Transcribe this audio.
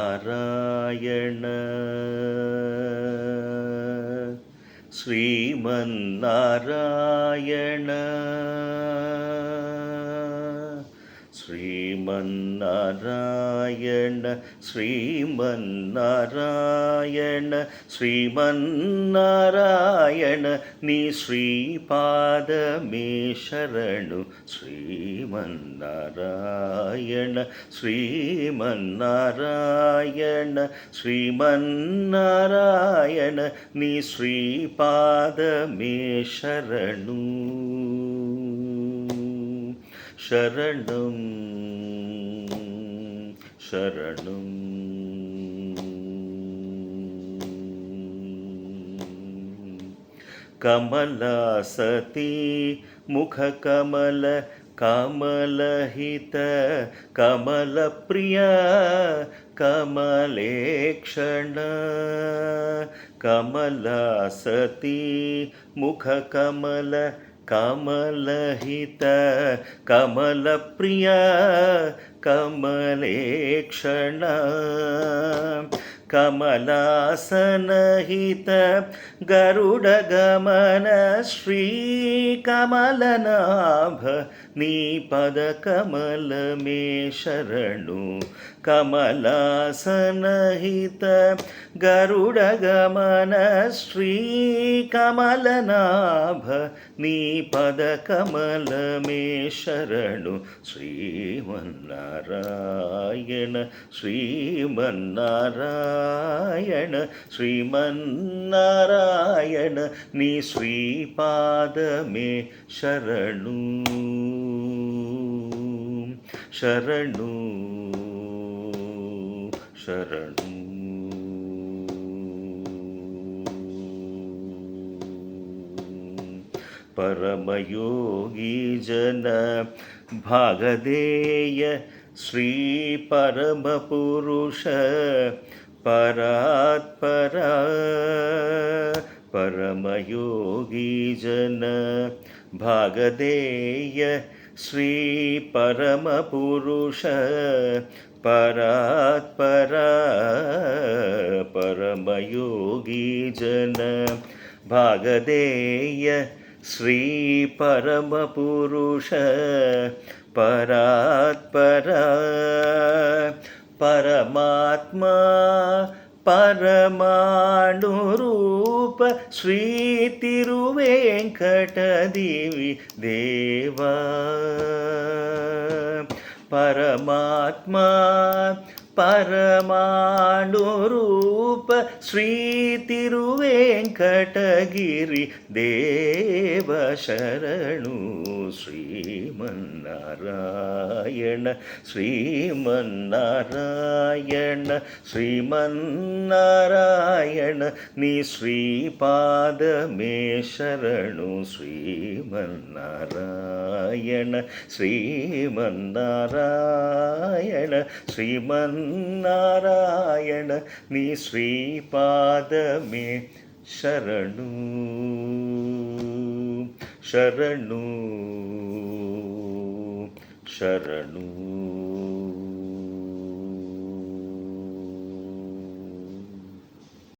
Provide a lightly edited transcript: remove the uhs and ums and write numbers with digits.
శ్రీమన్నారాయణ శ్రీమన్నారాయణ శ్రీమన్నారాయణ శ్రీమన్నారాయణ శ్రీమన్నారాయణ నీ శ్రీపాదమే శరణు శ్రీమన్నారాయణ శ్రీమన్నారాయణ శ్రీమన్నారాయణ నీ శ్రీపాదమే శరణు శరణం శరణం కమలాసతి ముఖకమల కమలహిత కమలప్రియ కమలేక్షణ కమలాసతి ముఖకమల కమలహిత కమలప్రియ కమలేక్షణ కమలాసనహిత గరుడగమన శ్రీకమలనాభ నీ పదకమలమే శరణు కమలాసనహిత గరుడగమన శ్రీకమలనాభ నీ పదకమలమే శరణు శ్రీమన్నారాయణ శ్రీమన్నారాయణ శ్రీమన్నారాయణ నీ శ్రీపాదమే శరణు శరణు శరణు పరమయోగి జన భాగదేయ శ్రీ పరమపురుష పరాత్పర పరమయోగి జన భాగదేయ శ్రీ పరమపురుష పరాత్పర పరమయోగి జన భాగదేయ శ్రీ పరమపురుష పరాత్పర పరమాత్మా పరమాణురూప శ్రీ తిరువేంకటదేవి దేవా పరమాత్మా పరమాణురూప శ్రీ తిరువేంకటగిరి దేవ శరణు శ్రీమన్నారాయణ శ్రీమన్నారాయణ శ్రీమన్నారాయణ నీ శ్రీపాదమే శరణు శ్రీమన్నారాయణ శ్రీమన్నారాయణ శ్రీమన్నారాయణ నీ శ్రీపాదమే శరణు శరణు శరణు